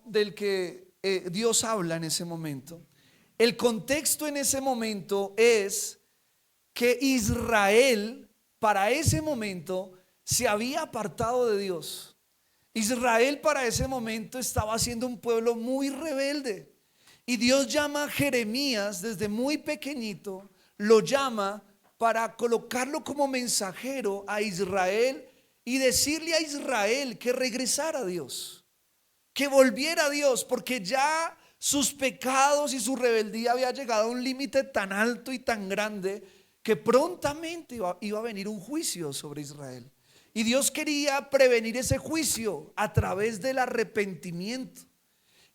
del que Dios habla en ese momento, el contexto en ese momento es que Israel para ese momento se había apartado de Dios. Israel para ese momento estaba siendo un pueblo muy rebelde. Y Dios llama a Jeremías desde muy pequeñito, lo llama para colocarlo como mensajero a Israel y decirle a Israel que regresara a Dios, que volviera a Dios, porque ya sus pecados y su rebeldía había llegado a un límite tan alto y tan grande que prontamente iba a venir un juicio sobre Israel. Y Dios quería prevenir ese juicio a través del arrepentimiento.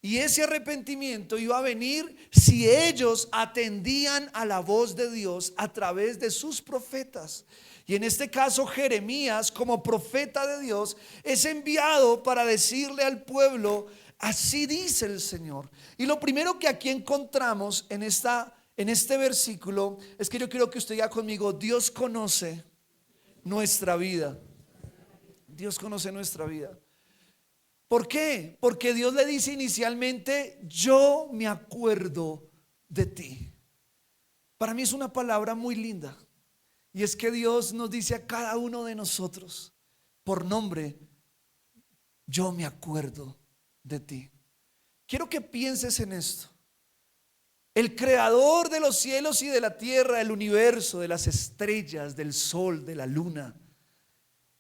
Y ese arrepentimiento iba a venir si ellos atendían a la voz de Dios a través de sus profetas. Y en este caso Jeremías, como profeta de Dios, es enviado para decirle al pueblo: así dice el Señor. Y lo primero que aquí encontramos en este versículo es que yo quiero que usted diga conmigo: Dios conoce nuestra vida. Dios conoce nuestra vida. ¿Por qué? Porque Dios le dice inicialmente: yo me acuerdo de ti. Para mí es una palabra muy linda, y es que Dios nos dice a cada uno de nosotros por nombre: yo me acuerdo de ti. Quiero que pienses en esto. El creador de los cielos y de la tierra, del universo, de las estrellas, del sol, de la luna,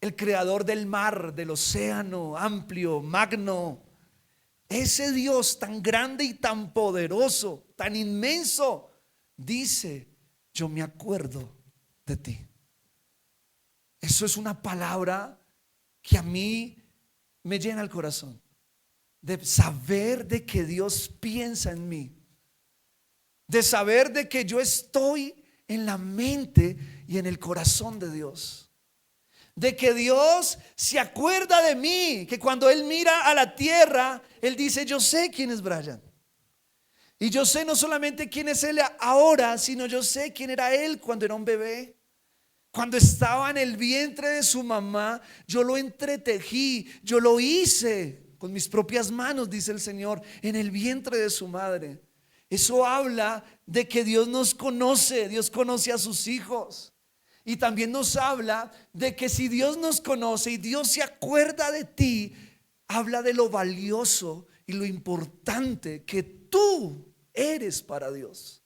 el creador del mar, del océano amplio, magno, ese Dios tan grande y tan poderoso, tan inmenso, dice: yo me acuerdo de ti. Eso es una palabra que a mí me llena el corazón, de saber de que Dios piensa en mí, de saber de que yo estoy en la mente y en el corazón de Dios, de que Dios se acuerda de mí, que cuando Él mira a la tierra, Él dice: yo sé quién es Brian, y yo sé no solamente quién es Él ahora, sino yo sé quién era Él cuando era un bebé. Cuando estaba en el vientre de su mamá, yo lo entretejí, yo lo hice con mis propias manos, dice el Señor, en el vientre de su madre. Eso habla de que Dios nos conoce, Dios conoce a sus hijos. Y también nos habla de que si Dios nos conoce y Dios se acuerda de ti, habla de lo valioso y lo importante que tú eres para Dios.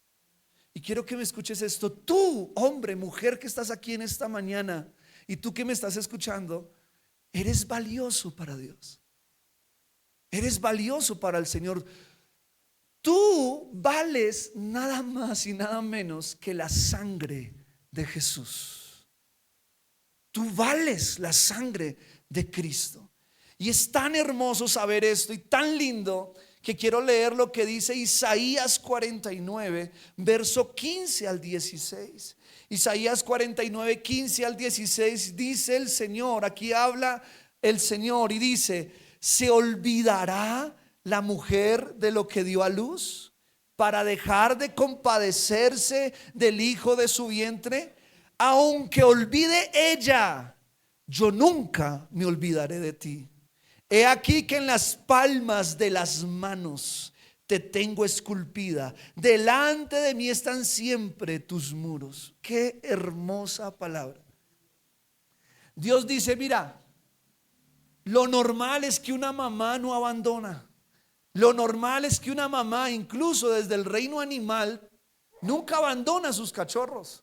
Y quiero que me escuches esto: tú, hombre, mujer que estás aquí en esta mañana, y tú que me estás escuchando, eres valioso para Dios. Eres valioso para el Señor. Tú vales nada más y nada menos que la sangre de Jesús. Tú vales la sangre de Cristo. Y es tan hermoso saber esto y tan lindo que quiero leer lo que dice Isaías 49, verso 15 al 16. Isaías 49, 15 al 16 dice el Señor, aquí habla el Señor y dice: ¿se olvidará la mujer de lo que dio a luz para dejar de compadecerse del hijo de su vientre? Aunque olvide ella, yo nunca me olvidaré de ti. He aquí que en las palmas de las manos te tengo esculpida, delante de mí están siempre tus muros. Qué hermosa palabra. Dios dice: mira, lo normal es que una mamá no abandona. Lo normal es que una mamá, incluso desde el reino animal, nunca abandona a sus cachorros.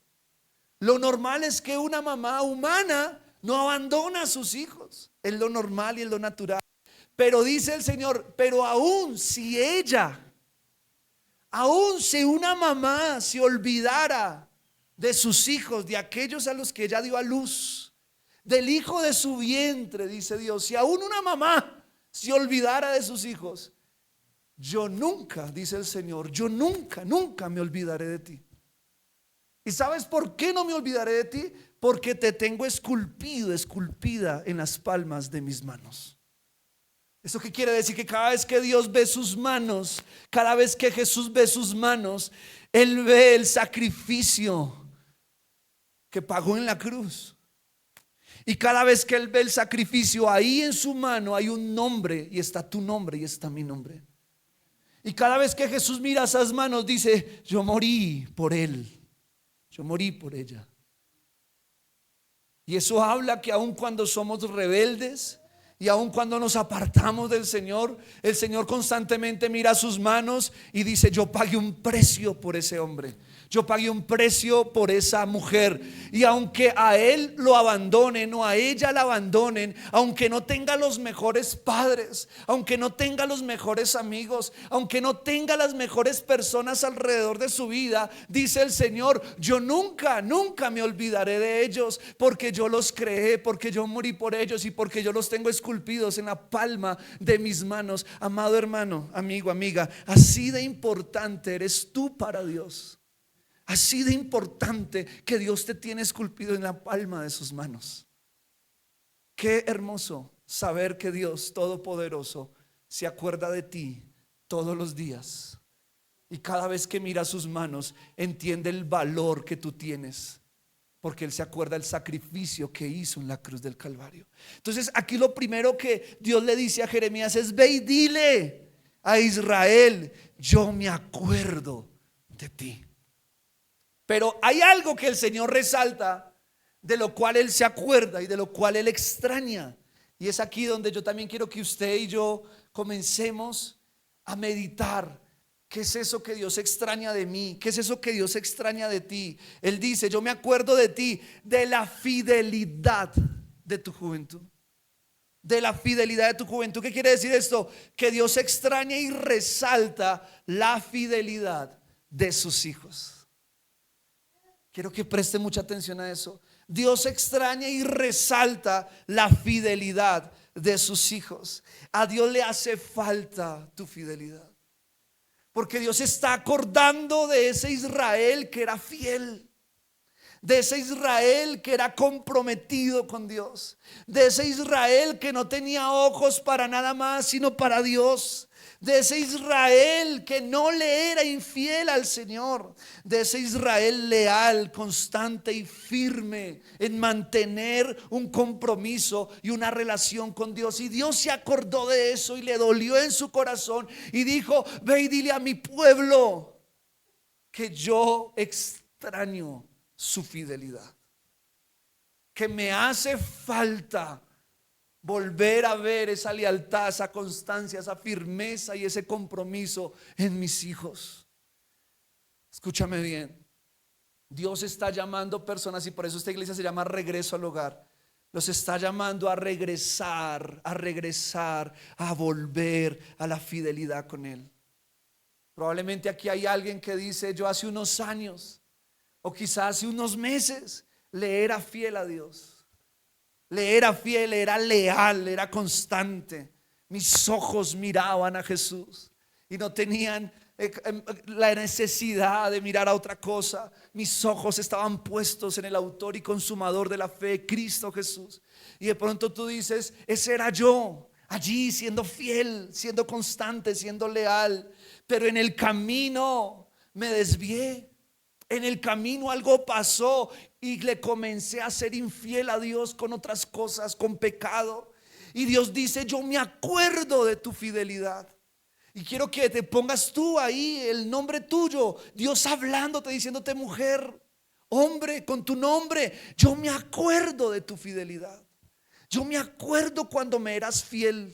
Lo normal es que una mamá humana no abandona a sus hijos. Es lo normal y es lo natural. Pero dice el Señor: pero aún si una mamá se olvidara de sus hijos, de aquellos a los que ella dio a luz, del hijo de su vientre, dice Dios, si aún una mamá se olvidara de sus hijos, yo nunca, dice el Señor, yo nunca, nunca me olvidaré de ti. ¿Y sabes por qué no me olvidaré de ti? Porque te tengo esculpido, esculpida en las palmas de mis manos. ¿Eso qué quiere decir? Que cada vez que Dios ve sus manos, cada vez que Jesús ve sus manos, Él ve el sacrificio que pagó en la cruz. Y cada vez que él ve el sacrificio, ahí en su mano hay un nombre, y está tu nombre y está mi nombre. Y cada vez que Jesús mira esas manos, dice: yo morí por él, yo morí por ella. Y eso habla que aun cuando somos rebeldes y aun cuando nos apartamos del Señor, el Señor constantemente mira sus manos y dice: yo pagué un precio por ese hombre, yo pagué un precio por esa mujer. Y aunque a él lo abandonen o a ella la abandonen, aunque no tenga los mejores padres, aunque no tenga los mejores amigos, aunque no tenga las mejores personas alrededor de su vida, dice el Señor: yo nunca me olvidaré de ellos, porque yo los creé, porque yo morí por ellos y porque yo los tengo esculpidos en la palma de mis manos. Amado hermano, amigo, amiga, así de importante eres tú para Dios. Así de importante que Dios te tiene esculpido en la palma de sus manos. Qué hermoso saber que Dios Todopoderoso se acuerda de ti todos los días. Y cada vez que mira sus manos, entiende el valor que tú tienes, porque Él se acuerda del sacrificio que hizo en la cruz del Calvario. Entonces aquí lo primero que Dios le dice a Jeremías es: ve y dile a Israel: yo me acuerdo de ti. Pero hay algo que el Señor resalta, de lo cual Él se acuerda y de lo cual Él extraña. Y es aquí donde yo también quiero que usted y yo comencemos a meditar. ¿Qué es eso que Dios extraña de mí? ¿Qué es eso que Dios extraña de ti? Él dice: yo me acuerdo de ti, de la fidelidad de tu juventud. De la fidelidad de tu juventud. ¿Qué quiere decir esto? Que Dios extraña y resalta la fidelidad de sus hijos. Quiero que preste mucha atención a eso. Dios extraña y resalta la fidelidad de sus hijos. A Dios le hace falta tu fidelidad, porque Dios está acordando de ese Israel que era fiel, de ese Israel que era comprometido con Dios, de ese Israel que no tenía ojos para nada más sino para Dios, de ese Israel que no le era infiel al Señor, de ese Israel leal, constante y firme en mantener un compromiso y una relación con Dios. Y Dios se acordó de eso y le dolió en su corazón y dijo: ve y dile a mi pueblo que yo extraño su fidelidad, que me hace falta volver a ver esa lealtad, esa constancia, esa firmeza y ese compromiso en mis hijos. Escúchame bien, Dios está llamando personas, y por eso esta iglesia se llama Regreso al Hogar. Los está llamando a regresar, a volver a la fidelidad con Él. Probablemente aquí hay alguien que dice: yo hace unos años, o quizás hace unos meses, le era fiel a Dios. Le era fiel, era leal, era constante. Mis ojos miraban a Jesús y no tenían la necesidad de mirar a otra cosa. Mis ojos estaban puestos en el autor y consumador de la fe, Cristo Jesús. Y de pronto tú dices: ese era yo, allí siendo fiel, siendo constante, siendo leal. Pero en el camino me desvié. En el camino algo pasó y le comencé a ser infiel a Dios con otras cosas, con pecado. Y Dios dice: yo me acuerdo de tu fidelidad. Y quiero que te pongas tú ahí, el nombre tuyo, Dios hablándote, diciéndote: mujer, hombre, con tu nombre, yo me acuerdo de tu fidelidad. Yo me acuerdo cuando me eras fiel.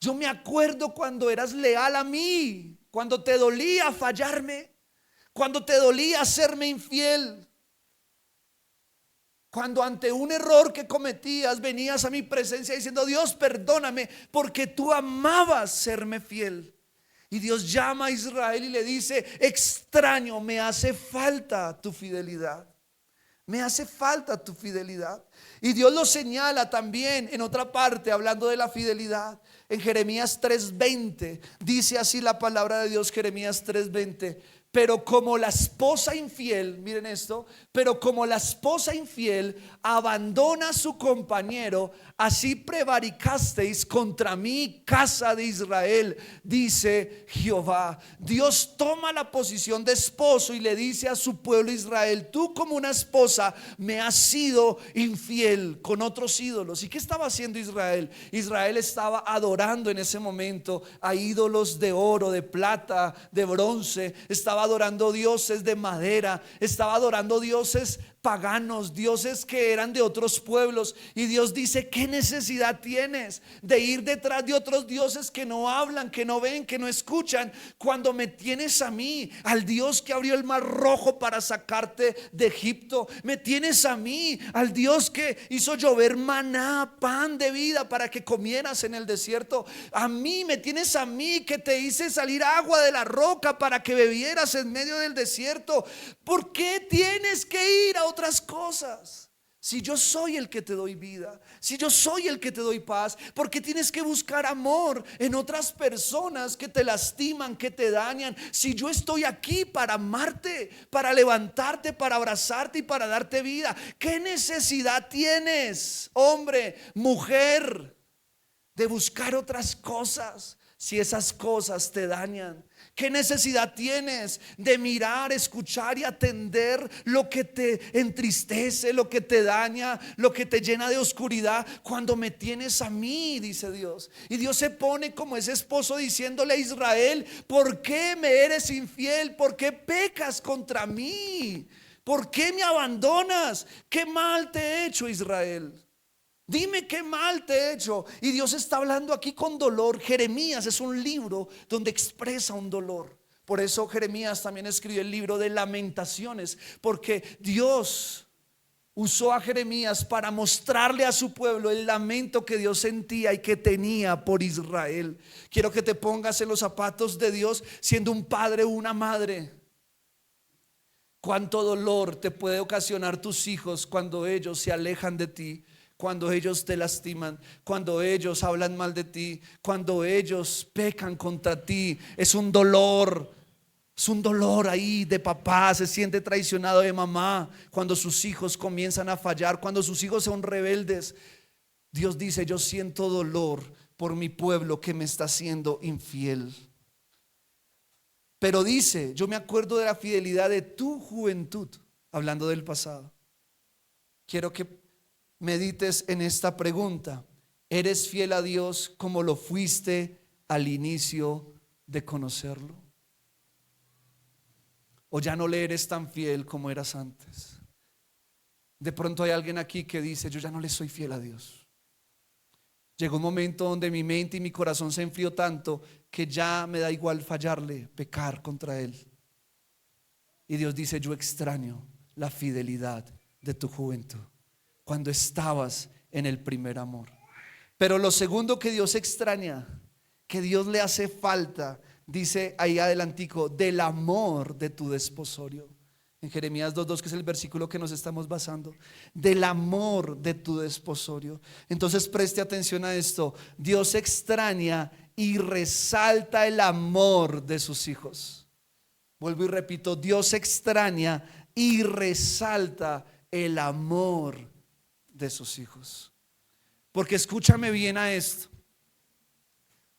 Yo me acuerdo cuando eras leal a mí, cuando te dolía fallarme, cuando te dolía hacerme infiel, cuando ante un error que cometías venías a mi presencia diciendo: Dios, perdóname, porque tú amabas serme fiel. Y Dios llama a Israel y le dice: extraño, me hace falta tu fidelidad. Me hace falta tu fidelidad. Y Dios lo señala también en otra parte, hablando de la fidelidad. En Jeremías 3:20 dice así la palabra de Dios, Jeremías 3:20: pero como la esposa infiel, miren esto, pero como la esposa infiel abandona a su compañero, así prevaricasteis contra mí, casa de Israel, dice Jehová. Dios toma la posición de esposo y le dice a su pueblo Israel: tú como una esposa me has sido infiel con otros ídolos. ¿Y qué estaba haciendo Israel? Israel estaba adorando en ese momento a ídolos de oro, de plata, de bronce. Estaba adorando dioses de madera, estaba adorando dioses paganos, dioses que eran de otros pueblos. Y Dios dice: ¿qué necesidad tienes de ir detrás de otros dioses que no hablan, que no ven, que no escuchan, cuando me tienes a mí, al Dios que abrió el mar rojo para sacarte de Egipto? Me tienes a mí, al Dios que hizo llover maná, pan de vida para que comieras en el desierto. A mí me tienes, a mí que te hice salir agua de la roca para que bebieras en medio del desierto. ¿Por qué tienes que ir a otras cosas? Si yo soy el que te doy vida, si yo soy el que te doy paz, ¿por qué tienes que buscar amor en otras personas que te lastiman, que te dañan? Si yo estoy aquí para amarte, para levantarte, para abrazarte y para darte vida. ¿Qué necesidad tienes, hombre, mujer, de buscar otras cosas si esas cosas te dañan? ¿Qué necesidad tienes de mirar, escuchar y atender lo que te entristece, lo que te daña, lo que te llena de oscuridad, cuando me tienes a mí? Dice Dios. Y Dios se pone como ese esposo diciéndole a Israel: ¿por qué me eres infiel? ¿Por qué pecas contra mí? ¿Por qué me abandonas? ¿Qué mal te he hecho, Israel? Dime qué mal te he hecho. Y Dios está hablando aquí con dolor. Jeremías es un libro donde expresa un dolor. Por eso Jeremías también escribió el libro de Lamentaciones, porque Dios usó a Jeremías para mostrarle a su pueblo el lamento que Dios sentía y que tenía por Israel. Quiero que te pongas en los zapatos de Dios, siendo un padre o una madre. Cuánto dolor te puede ocasionar tus hijos cuando ellos se alejan de ti, cuando ellos te lastiman, cuando ellos hablan mal de ti, cuando ellos pecan contra ti. Es un dolor ahí de papá, se siente traicionado de mamá cuando sus hijos comienzan a fallar, cuando sus hijos son rebeldes. Dios dice: yo siento dolor por mi pueblo que me está siendo infiel. Pero dice: yo me acuerdo de la fidelidad de tu juventud, hablando del pasado. Quiero que medites en esta pregunta: ¿eres fiel a Dios como lo fuiste al inicio de conocerlo? ¿O ya no le eres tan fiel como eras antes? De pronto hay alguien aquí que dice: yo ya no le soy fiel a Dios. Llegó un momento donde mi mente y mi corazón se enfrió tanto que ya me da igual fallarle, pecar contra Él. Y Dios dice: yo extraño la fidelidad de tu juventud, cuando estabas en el primer amor. Pero lo segundo que Dios extraña, que Dios le hace falta, dice ahí adelantico: del amor de tu desposorio. En Jeremías 2:2, que es el versículo que nos estamos basando, del amor de tu desposorio. Entonces preste atención a esto: Dios extraña y resalta el amor de sus hijos. Vuelvo y repito: Dios extraña y resalta el amor de sus hijos. Porque escúchame bien a esto: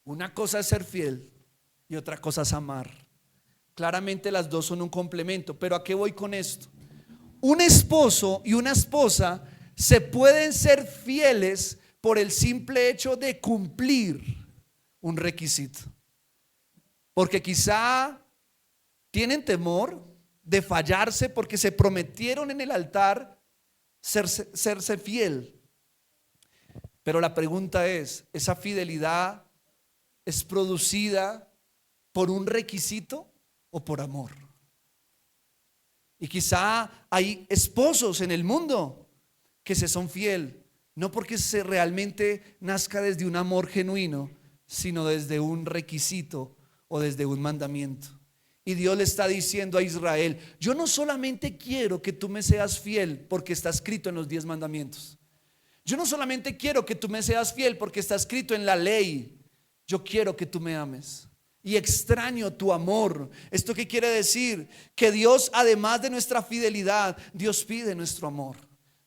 una cosa es ser fiel y otra cosa es amar. Claramente las dos son un complemento. Pero ¿a qué voy con esto? Un esposo y una esposa se pueden ser fieles por el simple hecho de cumplir un requisito, porque quizá tienen temor de fallarse, porque se prometieron en el altar serse fiel. Pero la pregunta es: ¿esa fidelidad es producida por un requisito o por amor? Y quizá hay esposos en el mundo que se son fiel, no porque se realmente nazca desde un amor genuino, sino desde un requisito o desde un mandamiento. Y Dios le está diciendo a Israel: yo no solamente quiero que tú me seas fiel porque está escrito en los 10 mandamientos. Yo no solamente quiero que tú me seas fiel porque está escrito en la ley. Yo quiero que tú me ames. y extraño tu amor. ¿Esto qué quiere decir? Que Dios, además de nuestra fidelidad, Dios pide nuestro amor.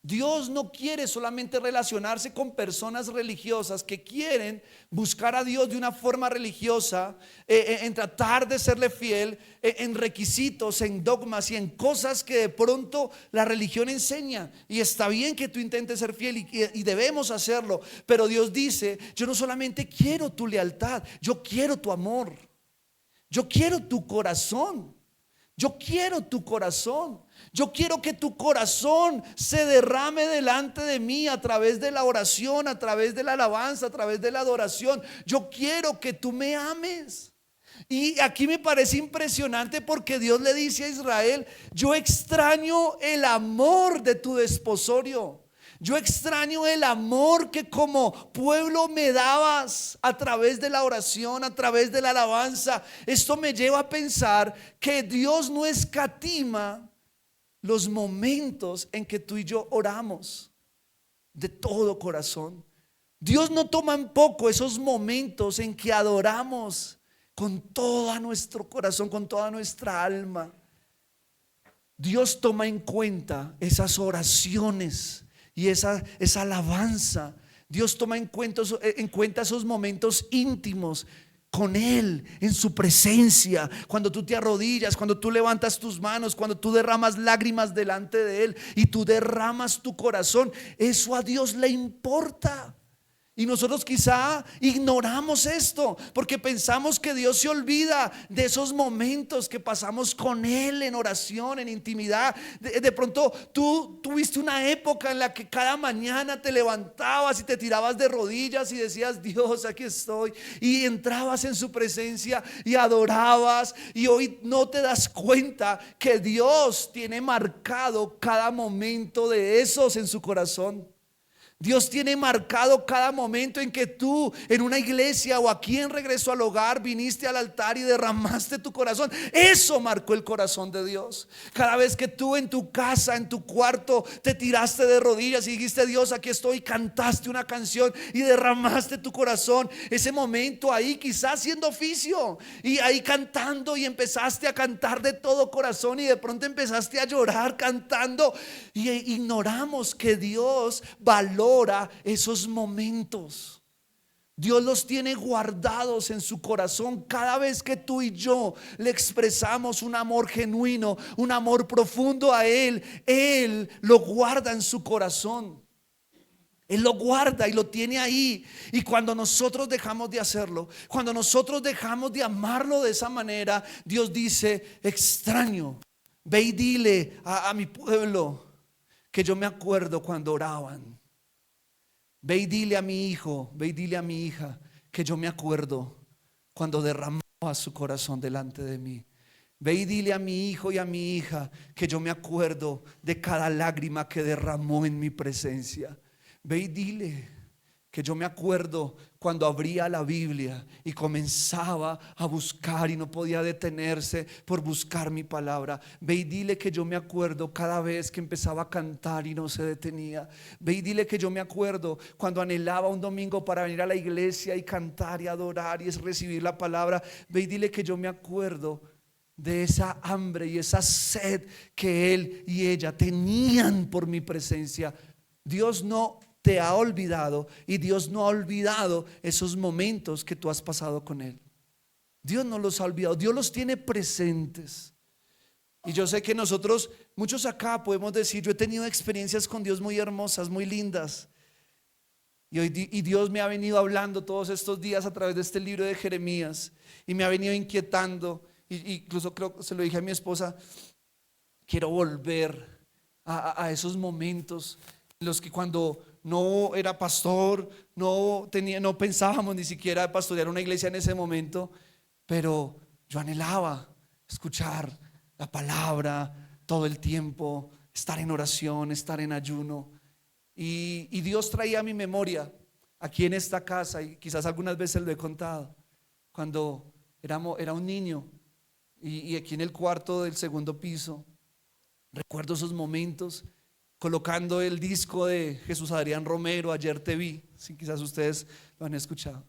Dios no quiere solamente relacionarse con personas religiosas que quieren buscar a Dios de una forma religiosa, en tratar de serle fiel, en requisitos, en dogmas y en cosas que de pronto la religión enseña. Y está bien que tú intentes ser fiel y debemos hacerlo, pero Dios dice: yo no solamente quiero tu lealtad, yo quiero tu amor, yo quiero tu corazón. Yo quiero tu corazón. Yo quiero que tu corazón se derrame delante de mí a través de la oración, a través de la alabanza, a través de la adoración. Yo quiero que tú me ames. Y aquí me parece impresionante porque Dios le dice a Israel: yo extraño el amor de tu desposorio. Yo extraño el amor que como pueblo me dabas a través de la oración, a través de la alabanza. Esto me lleva a pensar que Dios no escatima los momentos en que tú y yo oramos de todo corazón. Dios no toma en poco esos momentos en que adoramos con todo nuestro corazón, con toda nuestra alma. Dios toma en cuenta esas oraciones y esa alabanza. Dios toma en cuenta esos momentos íntimos con Él, en su presencia. Cuando tú te arrodillas, cuando tú levantas tus manos, cuando tú derramas lágrimas delante de Él y tú derramas tu corazón, eso a Dios le importa. Y nosotros quizá ignoramos esto porque pensamos que Dios se olvida de esos momentos que pasamos con Él en oración, en intimidad. De pronto tú tuviste una época en la que cada mañana te levantabas y te tirabas de rodillas y decías: Dios, aquí estoy. Y entrabas en su presencia y adorabas. Y hoy no te das cuenta que Dios tiene marcado cada momento de esos en su corazón. Dios tiene marcado cada momento en que tú en una iglesia o aquí en Regreso al Hogar viniste al altar y derramaste tu corazón. Eso marcó el corazón de Dios. Cada vez que tú en tu casa, en tu cuarto, te tiraste de rodillas y dijiste: Dios, aquí estoy, cantaste una canción y derramaste tu corazón. Ese momento ahí, quizás haciendo oficio y ahí cantando, y empezaste a cantar de todo corazón y de pronto empezaste a llorar cantando, y ignoramos que Dios valora esos momentos. Dios los tiene guardados en su corazón. Cada vez que tú y yo le expresamos un amor genuino, un amor profundo a Él, Él lo guarda en su corazón. Él lo guarda y lo tiene ahí. Y cuando nosotros dejamos de hacerlo, cuando nosotros dejamos de amarlo de esa manera, Dios dice: extraño. Ve y dile a mi pueblo que yo me acuerdo cuando oraban. Ve y dile a mi hijo, ve y dile a mi hija que yo me acuerdo cuando derramaba su corazón delante de mí. Ve y dile a mi hijo y a mi hija que yo me acuerdo de cada lágrima que derramó en mi presencia. Ve y dile que yo me acuerdo cuando abría la Biblia y comenzaba a buscar y no podía detenerse por buscar mi palabra. Ve y dile que yo me acuerdo cada vez que empezaba a cantar y no se detenía. Ve y dile que yo me acuerdo cuando anhelaba un domingo para venir a la iglesia y cantar y adorar y recibir la palabra. Ve y dile que yo me acuerdo de esa hambre y esa sed que él y ella tenían por mi presencia. Dios no te ha olvidado y Dios no ha olvidado esos momentos que tú has pasado con Él. Dios no los ha olvidado, Dios los tiene presentes. Y yo sé que nosotros, muchos acá podemos decir: yo he tenido experiencias con Dios muy hermosas, muy lindas. Y Dios me ha venido hablando todos estos días a través de este libro de Jeremías y me ha venido inquietando. Incluso creo que se lo dije a mi esposa: quiero volver a esos momentos en los que cuando no era pastor, no pensábamos ni siquiera pastorear una iglesia en ese momento, pero yo anhelaba escuchar la palabra todo el tiempo, estar en oración, estar en ayuno. Y Dios traía a mi memoria aquí en esta casa, y quizás algunas veces lo he contado, cuando era un niño y aquí en el cuarto del segundo piso, recuerdo esos momentos colocando el disco de Jesús Adrián Romero, Ayer te vi, si quizás ustedes lo han escuchado.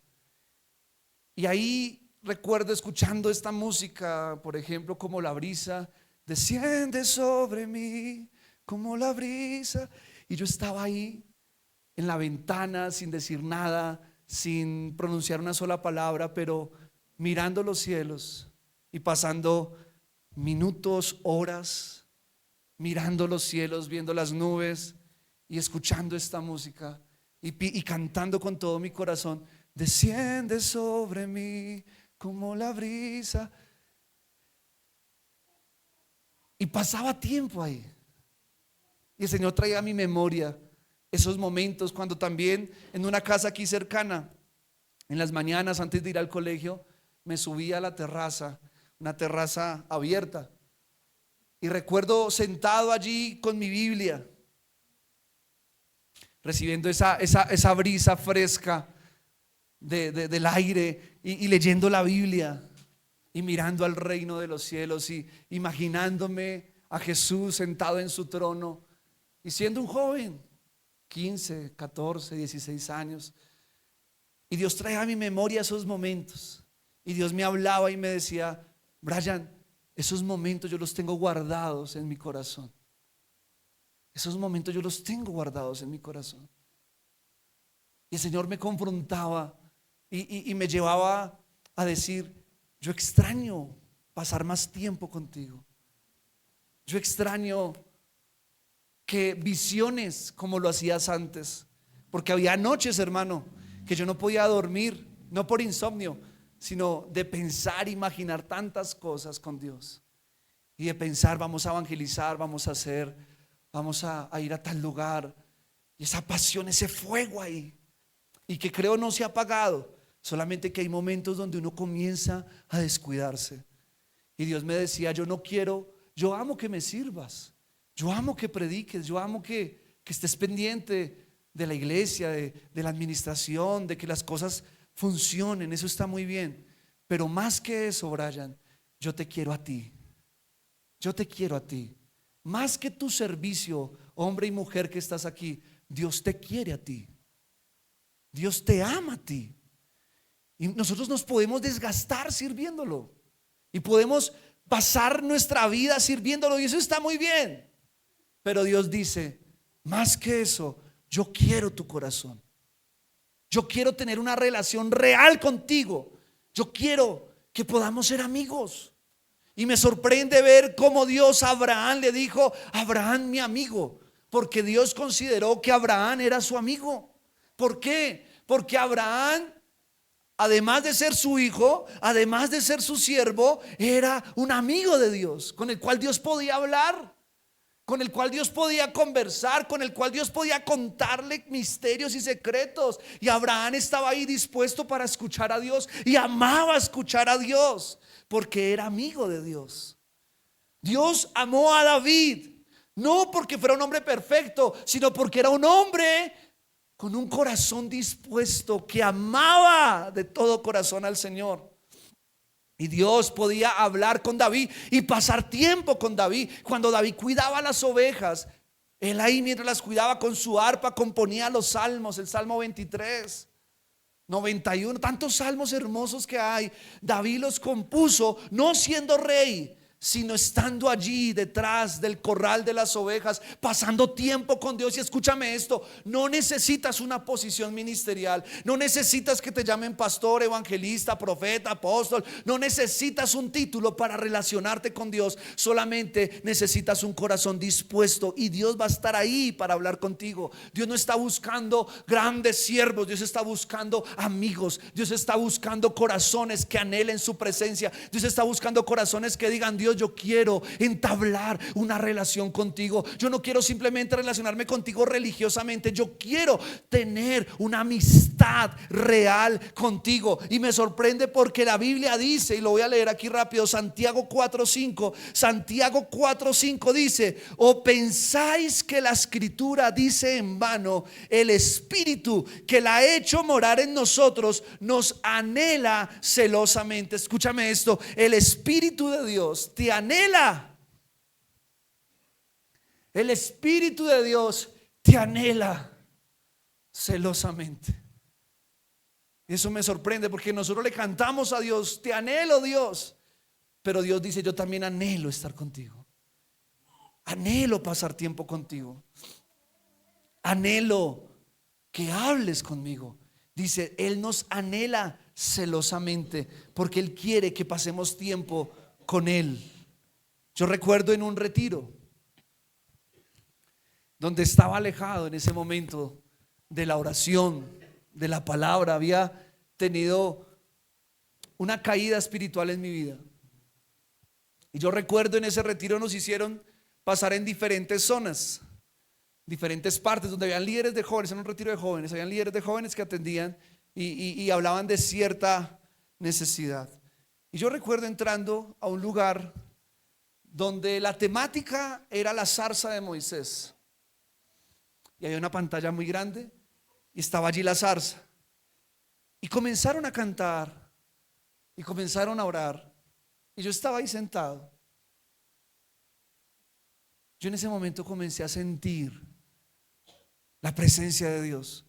Y ahí recuerdo escuchando esta música, por ejemplo, como la brisa, desciende sobre mí como la brisa. Y yo estaba ahí en la ventana sin decir nada, sin pronunciar una sola palabra, pero mirando los cielos y pasando minutos, horas, mirando los cielos, viendo las nubes y escuchando esta música y cantando con todo mi corazón: desciende sobre mí como la brisa. Y pasaba tiempo ahí. Y el Señor traía a mi memoria esos momentos cuando también en una casa aquí cercana, en las mañanas antes de ir al colegio, me subía a la terraza, una terraza abierta. Y recuerdo sentado allí con mi Biblia, recibiendo esa brisa fresca del aire y leyendo la Biblia y mirando al reino de los cielos y imaginándome a Jesús sentado en su trono y siendo un joven, 15, 14, 16 años. Y Dios trae a mi memoria esos momentos y Dios me hablaba y me decía: Brian, esos momentos yo los tengo guardados en mi corazón. Esos momentos yo los tengo guardados en mi corazón. Y el Señor me confrontaba y me llevaba a decir: yo extraño pasar más tiempo contigo. Yo extraño que visiones como lo hacías antes. Porque había noches, hermano, que yo no podía dormir, no por insomnio, sino de pensar, imaginar tantas cosas con Dios. Y de pensar: vamos a evangelizar, vamos a hacer, vamos a ir a tal lugar. Y esa pasión, ese fuego ahí. Y que creo no se ha apagado. Solamente que hay momentos donde uno comienza a descuidarse. Y Dios me decía: yo no quiero, yo amo que me sirvas, yo amo que prediques, yo amo que estés pendiente de la iglesia, de la administración, de que las cosas funcionen. Eso está muy bien. Pero más que eso, Brian, yo te quiero a ti. Yo te quiero a ti. Más que tu servicio, hombre y mujer que estás aquí, Dios te quiere a ti. Dios te ama a ti. Y nosotros nos podemos desgastar sirviéndolo. Y podemos pasar nuestra vida sirviéndolo. Y eso está muy bien. Pero Dios dice: más que eso, yo quiero tu corazón. Yo quiero tener una relación real contigo. Yo quiero que podamos ser amigos. Y me sorprende ver cómo Dios a Abraham le dijo: Abraham, mi amigo. Porque Dios consideró que Abraham era su amigo. ¿Por qué? Porque Abraham, además de ser su hijo, además de ser su siervo, era un amigo de Dios, con el cual Dios podía hablar, con el cual Dios podía conversar, con el cual Dios podía contarle misterios y secretos. Y Abraham estaba ahí dispuesto para escuchar a Dios y amaba escuchar a Dios porque era amigo de Dios. Dios amó a David no porque fuera un hombre perfecto, sino porque era un hombre con un corazón dispuesto, que amaba de todo corazón al Señor. Y Dios podía hablar con David y pasar tiempo con David. Cuando David cuidaba las ovejas, él ahí mientras las cuidaba con su arpa componía los salmos, el Salmo 23, 91, tantos salmos hermosos que hay. David los compuso no siendo rey, sino estando allí detrás del corral de las ovejas, pasando tiempo con Dios. Y escúchame esto: no necesitas una posición ministerial, no necesitas que te llamen pastor, evangelista, profeta, apóstol, no necesitas un título para relacionarte con Dios. Solamente necesitas un corazón dispuesto y Dios va a estar ahí para hablar contigo. Dios no está buscando grandes siervos, Dios está buscando amigos. Dios está buscando corazones que anhelen su presencia. Dios está buscando corazones que digan: Dios, yo quiero entablar una relación contigo. Yo no quiero simplemente relacionarme contigo religiosamente. Yo quiero tener una amistad real contigo. Y me sorprende porque la Biblia dice, y lo voy a leer aquí rápido, Santiago 4:5. Santiago 4:5 dice: ¿o pensáis que la escritura dice en vano? El Espíritu que la ha hecho morar en nosotros nos anhela celosamente. Escúchame esto: el Espíritu de Dios te anhela. El Espíritu de Dios te anhela celosamente. Eso me sorprende porque nosotros le cantamos a Dios, te anhelo Dios, pero Dios dice, yo también anhelo estar contigo, anhelo pasar tiempo contigo, anhelo que hables conmigo. Dice, Él nos anhela celosamente porque Él quiere que pasemos tiempo con Él. Yo recuerdo en un retiro donde estaba alejado en ese momento de la oración, de la palabra, había tenido una caída espiritual en mi vida. Y yo recuerdo en ese retiro nos hicieron pasar en diferentes zonas, diferentes partes donde habían líderes de jóvenes. En un retiro de jóvenes habían líderes de jóvenes que atendían y hablaban de cierta necesidad. Y yo recuerdo entrando a un lugar donde la temática era la zarza de Moisés, y había una pantalla muy grande y estaba allí la zarza, y comenzaron a cantar y comenzaron a orar, y yo estaba ahí sentado. Yo en ese momento comencé a sentir la presencia de Dios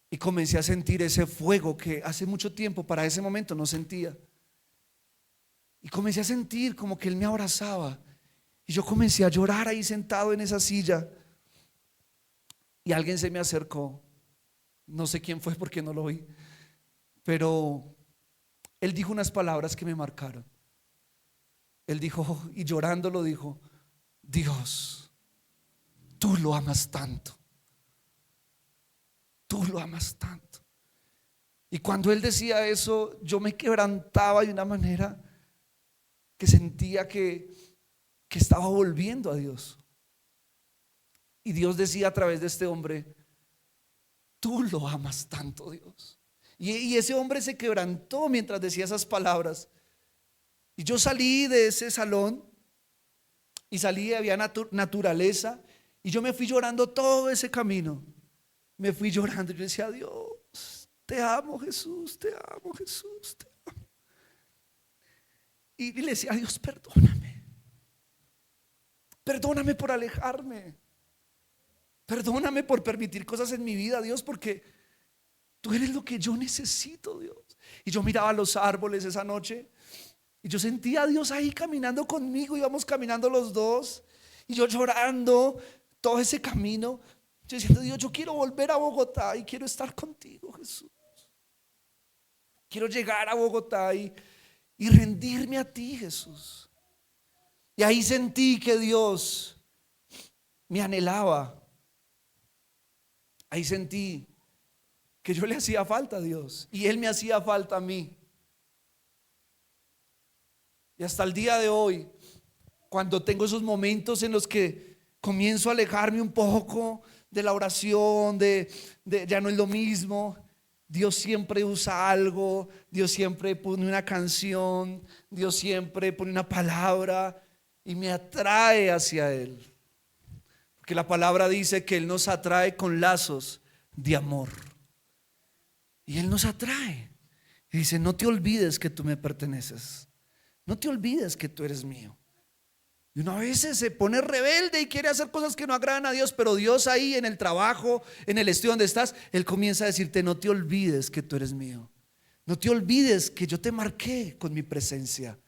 y comencé a sentir ese fuego que hace mucho tiempo para ese momento no sentía. Y comencé a sentir como que Él me abrazaba, y yo comencé a llorar ahí sentado en esa silla. Y alguien se me acercó, no sé quién fue porque no lo vi, pero él dijo unas palabras que me marcaron. Él dijo, y llorando lo dijo, Dios, tú lo amas tanto, tú lo amas tanto. Y cuando él decía eso, yo me quebrantaba de una manera que sentía que estaba volviendo a Dios. Y Dios decía a través de este hombre, tú lo amas tanto, Dios. Y ese hombre se quebrantó mientras decía esas palabras. Y yo salí de ese salón y salí, había naturaleza, y yo me fui llorando todo ese camino. Me fui llorando y yo decía, Dios, te amo Jesús, te amo Jesús, te amo. Y le decía, Dios, perdóname, perdóname por alejarme, perdóname por permitir cosas en mi vida, Dios, porque tú eres lo que yo necesito, Dios. Y yo miraba los árboles esa noche y yo sentía a Dios ahí caminando conmigo. Íbamos caminando los dos y yo llorando todo ese camino, yo diciendo, Dios, yo quiero volver a Bogotá y quiero estar contigo, Jesús. Quiero llegar a Bogotá y rendirme a ti, Jesús. Y ahí sentí que Dios me anhelaba. Ahí sentí que yo le hacía falta a Dios y Él me hacía falta a mí. Y hasta el día de hoy, cuando tengo esos momentos en los que comienzo a alejarme un poco de la oración, de ya no es lo mismo, Dios siempre usa algo, Dios siempre pone una canción, Dios siempre pone una palabra y me atrae hacia Él. Porque la palabra dice que Él nos atrae con lazos de amor. Y Él nos atrae. Y dice, no te olvides que tú me perteneces. No te olvides que tú eres mío. Y uno a veces se pone rebelde y quiere hacer cosas que no agradan a Dios. Pero Dios ahí en el trabajo, en el estudio donde estás, Él comienza a decirte, no te olvides que tú eres mío. No te olvides que yo te marqué con mi presencia.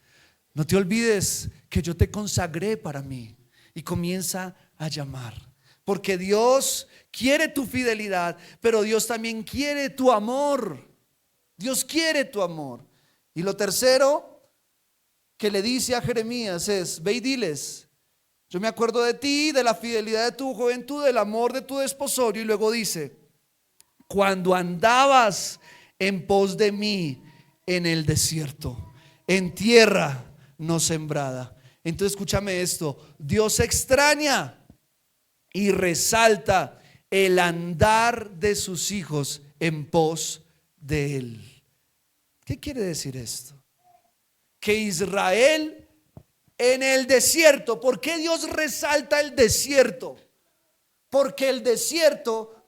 No te olvides que yo te consagré para mí. Y comienza a llamar, porque Dios quiere tu fidelidad, pero Dios también quiere tu amor. Dios quiere tu amor. Y lo tercero que le dice a Jeremías es, ve y diles, yo me acuerdo de ti, de la fidelidad de tu juventud, del amor de tu desposorio. Y luego dice, cuando andabas en pos de mí en el desierto, en tierra no sembrada. Entonces escúchame esto, Dios extraña y resalta el andar de sus hijos en pos de Él. ¿Qué quiere decir esto? Que Israel en el desierto, ¿por qué Dios resalta el desierto? Porque el desierto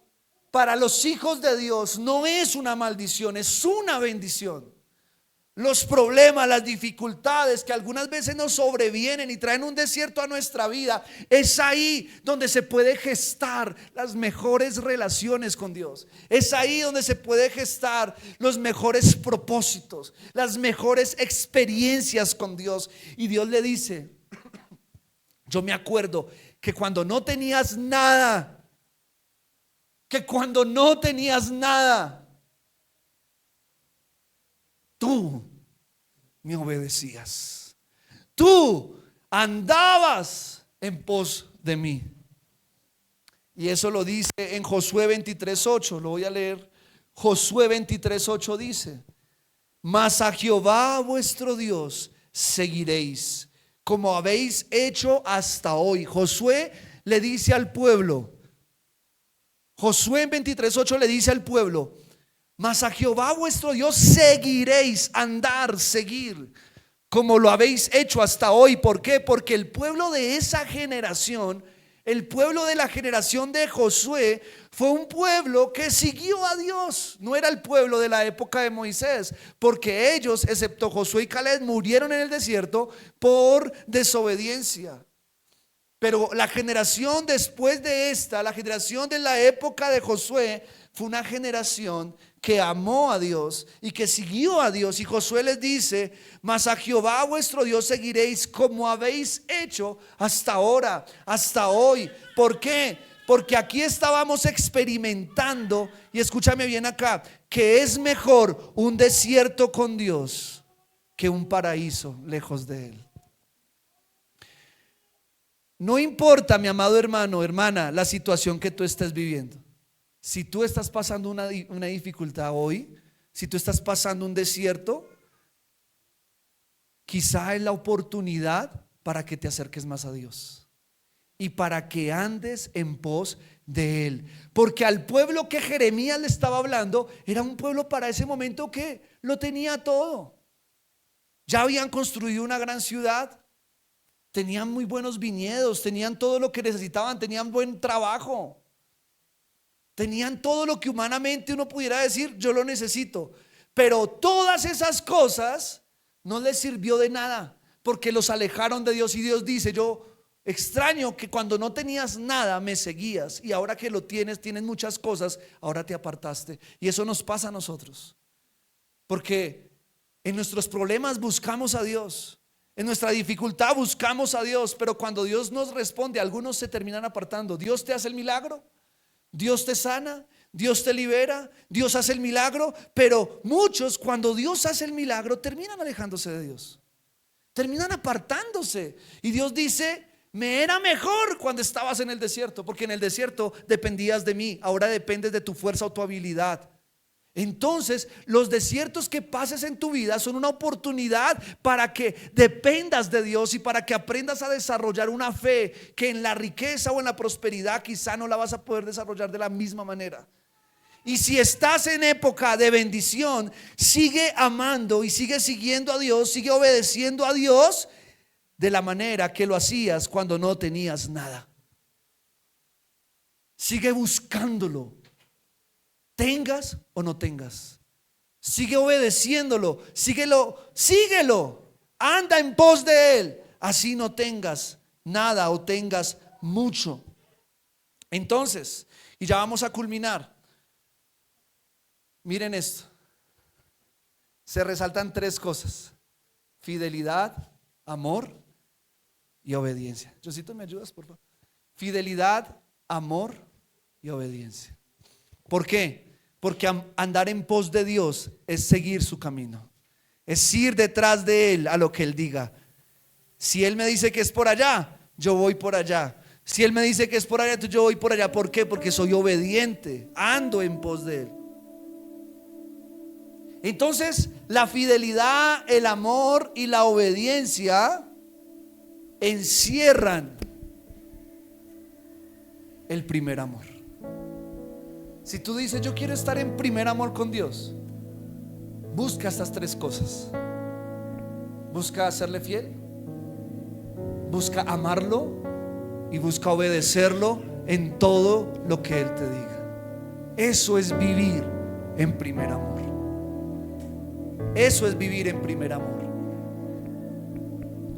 para los hijos de Dios no es una maldición, es una bendición. los problemas, las dificultades que algunas veces nos sobrevienen y traen un desierto a nuestra vida, es ahí donde se puede gestar las mejores relaciones con Dios. Es ahí donde se puede gestar los mejores propósitos, las mejores experiencias con Dios. Y Dios le dice: yo me acuerdo que cuando no tenías nada, tú me obedecías, tú andabas en pos de mí. Y eso lo dice en Josué 23:8. Lo voy a leer. Josué 23:8 dice: mas a Jehová vuestro Dios seguiréis, como habéis hecho hasta hoy. Josué le dice al pueblo, Josué en 23:8 le dice al pueblo: mas a Jehová vuestro Dios seguiréis, andar, seguir, como lo habéis hecho hasta hoy. ¿Por qué? Porque el pueblo de esa generación, el pueblo de la generación de Josué, fue un pueblo que siguió a Dios. No era el pueblo de la época de Moisés, porque ellos, excepto Josué y Caleb, murieron en el desierto por desobediencia. Pero la generación después de esta, la generación de la época de Josué, fue una generación que amó a Dios y que siguió a Dios. Y Josué les dice: mas a Jehová vuestro Dios seguiréis, como habéis hecho hasta ahora, hasta hoy. ¿Por qué? Porque aquí estábamos experimentando, y escúchame bien acá, que es mejor un desierto con Dios que un paraíso lejos de Él. No importa, mi amado hermano, hermana, la situación que tú estés viviendo. Si tú estás pasando una dificultad hoy, si tú estás pasando un desierto, quizá es la oportunidad para que te acerques más a Dios y para que andes en pos de Él. Porque al pueblo que Jeremías le estaba hablando, era un pueblo para ese momento que lo tenía todo. Ya habían construido una gran ciudad, tenían muy buenos viñedos, tenían todo lo que necesitaban, tenían buen trabajo, tenían todo lo que humanamente uno pudiera decir: yo lo necesito. Pero todas esas cosas no les sirvió de nada, porque los alejaron de Dios. Y Dios dice: yo extraño que cuando no tenías nada me seguías, y ahora que lo tienes muchas cosas, ahora te apartaste. Y eso nos pasa a nosotros, porque en nuestros problemas buscamos a Dios, en nuestra dificultad buscamos a Dios, pero cuando Dios nos responde, algunos se terminan apartando. Dios te hace el milagro, Dios te sana, Dios te libera, Dios hace el milagro, pero muchos, cuando Dios hace el milagro, terminan alejándose de Dios, terminan apartándose. Y Dios dice: me era mejor cuando estabas en el desierto, porque en el desierto dependías de mí, ahora dependes de tu fuerza o tu habilidad. Entonces, los desiertos que pases en tu vida son una oportunidad para que dependas de Dios y para que aprendas a desarrollar una fe que en la riqueza o en la prosperidad quizá no la vas a poder desarrollar de la misma manera. Y si estás en época de bendición, sigue amando y sigue siguiendo a Dios, sigue obedeciendo a Dios de la manera que lo hacías cuando no tenías nada. Sigue buscándolo, tengas o no tengas. Sigue obedeciéndolo, síguelo, anda en pos de Él, así no tengas nada o tengas mucho. Entonces, y ya vamos a culminar. Miren esto. Se resaltan tres cosas: fidelidad, amor y obediencia. Josito, ¿me ayudas, por favor? Fidelidad, amor y obediencia. ¿Por qué? Porque andar en pos de Dios es seguir su camino, es ir detrás de Él a lo que Él diga. Si Él me dice que es por allá, yo voy por allá. Si Él me dice que es por allá, entonces yo voy por allá. ¿Por qué? Porque soy obediente, ando en pos de Él. Entonces, la fidelidad, el amor y la obediencia encierran el primer amor. Si tú dices: yo quiero estar en primer amor con Dios, busca estas tres cosas. Busca serle fiel, busca amarlo y busca obedecerlo en todo lo que Él te diga. Eso es vivir en primer amor. Eso es vivir en primer amor.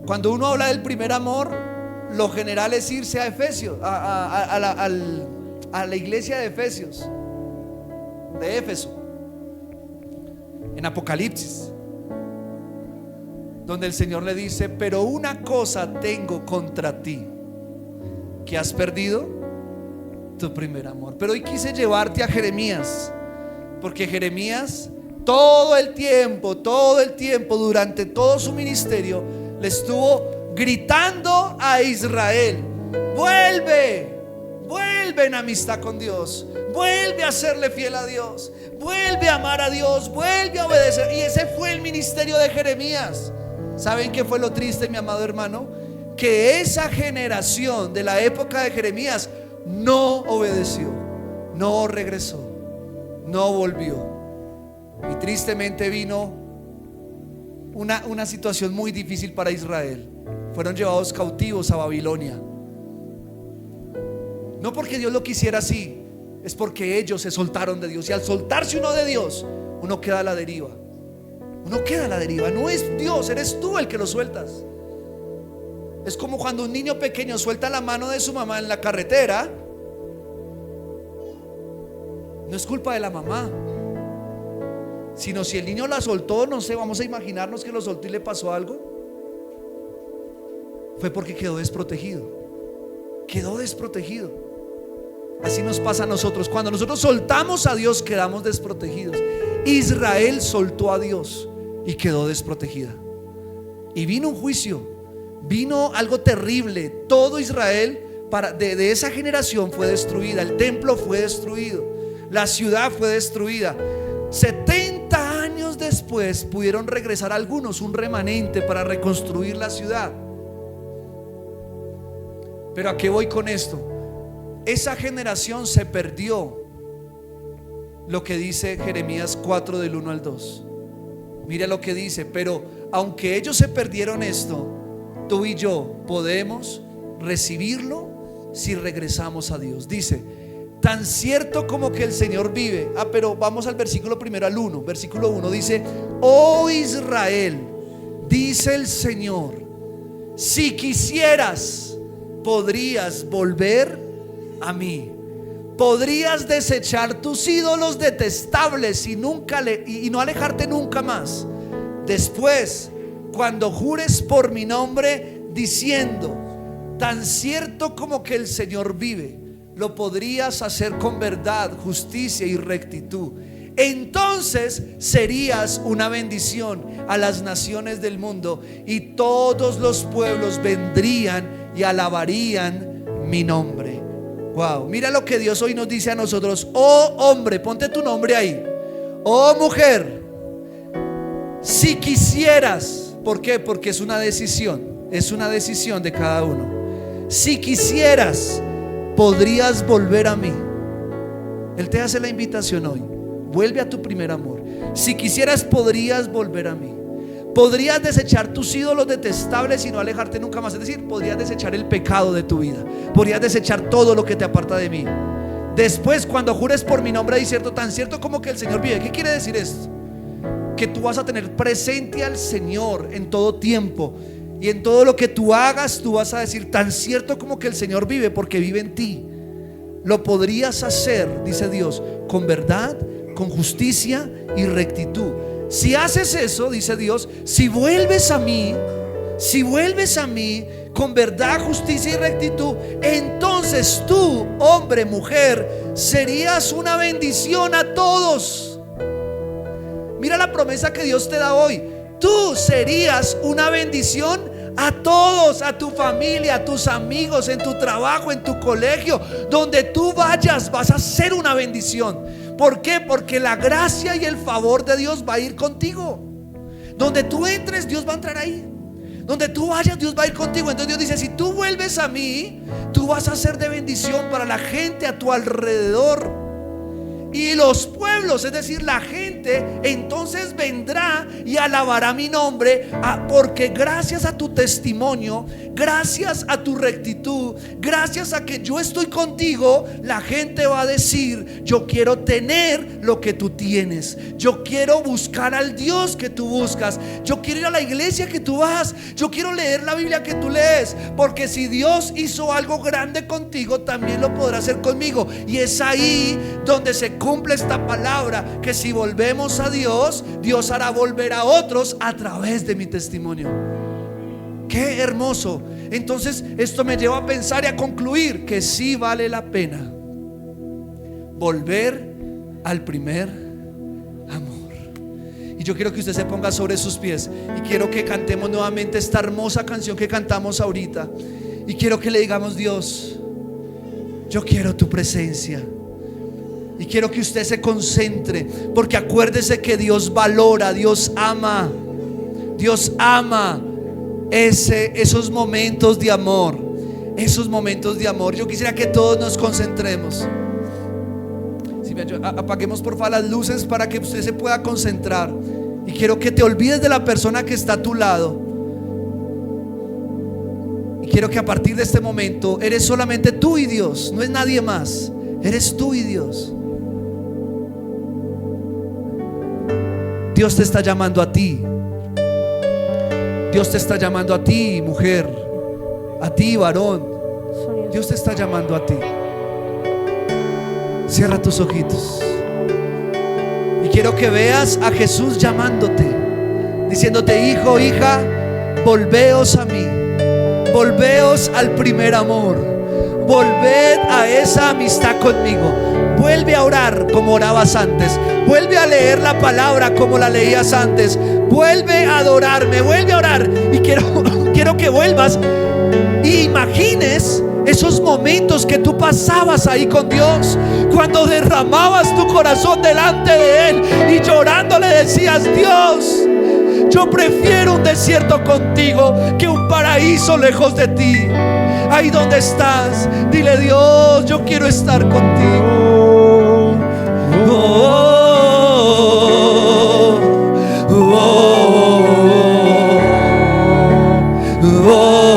Cuando uno habla del primer amor, lo general es irse a Efesios, a la iglesia de Efesios, de Éfeso, en Apocalipsis, donde el Señor le dice: pero una cosa tengo contra ti, que has perdido tu primer amor. Pero hoy quise llevarte a Jeremías, porque Jeremías todo el tiempo, durante todo su ministerio, le estuvo gritando a Israel: vuelve en amistad con Dios, vuelve a serle fiel a Dios, vuelve a amar a Dios, vuelve a obedecer. Y ese fue el ministerio de Jeremías. ¿Saben qué fue lo triste, mi amado hermano? Que esa generación de la época de Jeremías no obedeció, no regresó, no volvió. Y tristemente vino una situación muy difícil para Israel. Fueron llevados cautivos a Babilonia. No porque Dios lo quisiera así, es porque ellos se soltaron de Dios. Y al soltarse uno de Dios, uno queda a la deriva. Uno queda a la deriva. No es Dios, eres tú el que lo sueltas. Es como cuando un niño pequeño suelta la mano de su mamá en la carretera. No es culpa de la mamá, sino si el niño la soltó, no sé, vamos a imaginarnos que lo soltó y le pasó algo, fue porque quedó desprotegido. Quedó desprotegido. Así nos pasa a nosotros. Cuando nosotros soltamos a Dios, quedamos desprotegidos. Israel soltó a Dios y quedó desprotegida. Y vino un juicio, vino algo terrible. Todo Israel de esa generación fue destruida. El templo fue destruido, la ciudad fue destruida. 70 años después pudieron regresar algunos, un remanente, para reconstruir la ciudad. Pero ¿a qué voy con esto? Esa generación se perdió. Lo que dice Jeremías 4 del 1 al 2. Mira lo que dice: pero aunque ellos se perdieron esto, tú y yo podemos recibirlo si regresamos a Dios. Dice: tan cierto como que el Señor vive. Pero vamos al versículo primero, al 1. Versículo 1 dice: oh Israel, dice el Señor, si quisieras, podrías volver a mí. Podrías desechar tus ídolos detestables y no alejarte nunca más. Después, cuando jures por mi nombre, diciendo: tan cierto como que el Señor vive, lo podrías hacer con verdad, justicia y rectitud. Entonces serías una bendición a las naciones del mundo, y todos los pueblos vendrían y alabarían mi nombre. Wow, mira lo que Dios hoy nos dice a nosotros: oh hombre, ponte tu nombre ahí. Oh mujer, si quisieras. ¿Por qué? Porque es una decisión de cada uno. Si quisieras, podrías volver a mí. Él te hace la invitación hoy: vuelve a tu primer amor. Si quisieras, podrías volver a mí. Podrías desechar tus ídolos detestables y no alejarte nunca más. Es decir, podrías desechar el pecado de tu vida. Podrías desechar todo lo que te aparta de mí. Después, cuando jures por mi nombre, tan cierto como que el Señor vive. ¿Qué quiere decir esto? Que tú vas a tener presente al Señor en todo tiempo. Y en todo lo que tú hagas, tú vas a decir: tan cierto como que el Señor vive, porque vive en ti. Lo podrías hacer, dice Dios, con verdad, con justicia y rectitud. Si haces eso, dice Dios, si vuelves a mí con verdad, justicia y rectitud, entonces tú, hombre, mujer, serías una bendición a todos. Mira la promesa que Dios te da hoy: tú serías una bendición a todos, a tu familia, a tus amigos, en tu trabajo, en tu colegio, donde tú vayas, vas a ser una bendición. ¿Por qué? Porque la gracia y el favor de Dios va a ir contigo. Donde tú entres, Dios va a entrar ahí. Donde tú vayas, Dios va a ir contigo. Entonces Dios dice: si tú vuelves a mí, tú vas a ser de bendición para la gente a tu alrededor. Y los pueblos, es decir, la gente, entonces vendrá y alabará mi nombre, porque gracias a tu testimonio, gracias a tu rectitud, gracias a que yo estoy contigo, la gente va a decir: yo quiero tener lo que tú tienes, yo quiero buscar al Dios que tú buscas, yo quiero ir a la iglesia que tú vas, yo quiero leer la Biblia que tú lees, porque si Dios hizo algo grande contigo, también lo podrá hacer conmigo. Y es ahí donde se cumple esta palabra, que si volvemos a Dios, Dios hará volver a otros a través de mi testimonio. Qué hermoso. Entonces esto me lleva a pensar y a concluir que sí vale la pena volver al primer amor. Y yo quiero que usted se ponga sobre sus pies y quiero que cantemos nuevamente esta hermosa canción que cantamos ahorita. Y quiero que le digamos: Dios, yo quiero tu presencia. Y quiero que usted se concentre, porque acuérdese que Dios valora, Dios ama esos momentos de amor, esos momentos de amor. Yo quisiera que todos nos concentremos. Apaguemos por favor las luces para que usted se pueda concentrar. Y quiero que te olvides de la persona que está a tu lado. Y quiero que a partir de este momento eres solamente tú y Dios, no es nadie más. Eres tú y Dios. Dios te está llamando a ti. Dios te está llamando a ti, mujer, a ti, varón. Dios te está llamando a ti. Cierra tus ojitos y quiero que veas a Jesús llamándote, diciéndote: hijo, hija, volveos a mí, volveos al primer amor, volved a esa amistad conmigo. Vuelve a orar como orabas antes, vuelve a leer la palabra como la leías antes, vuelve a adorarme, vuelve a orar. Y quiero que vuelvas y imagines esos momentos que tú pasabas ahí con Dios, cuando derramabas tu corazón delante de Él y llorando le decías: Dios, yo prefiero un desierto contigo que un paraíso lejos de ti. Ahí donde estás, dile: Dios, yo quiero estar contigo. Oh, oh, oh, oh, oh.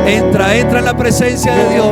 Entra en la presencia de Dios.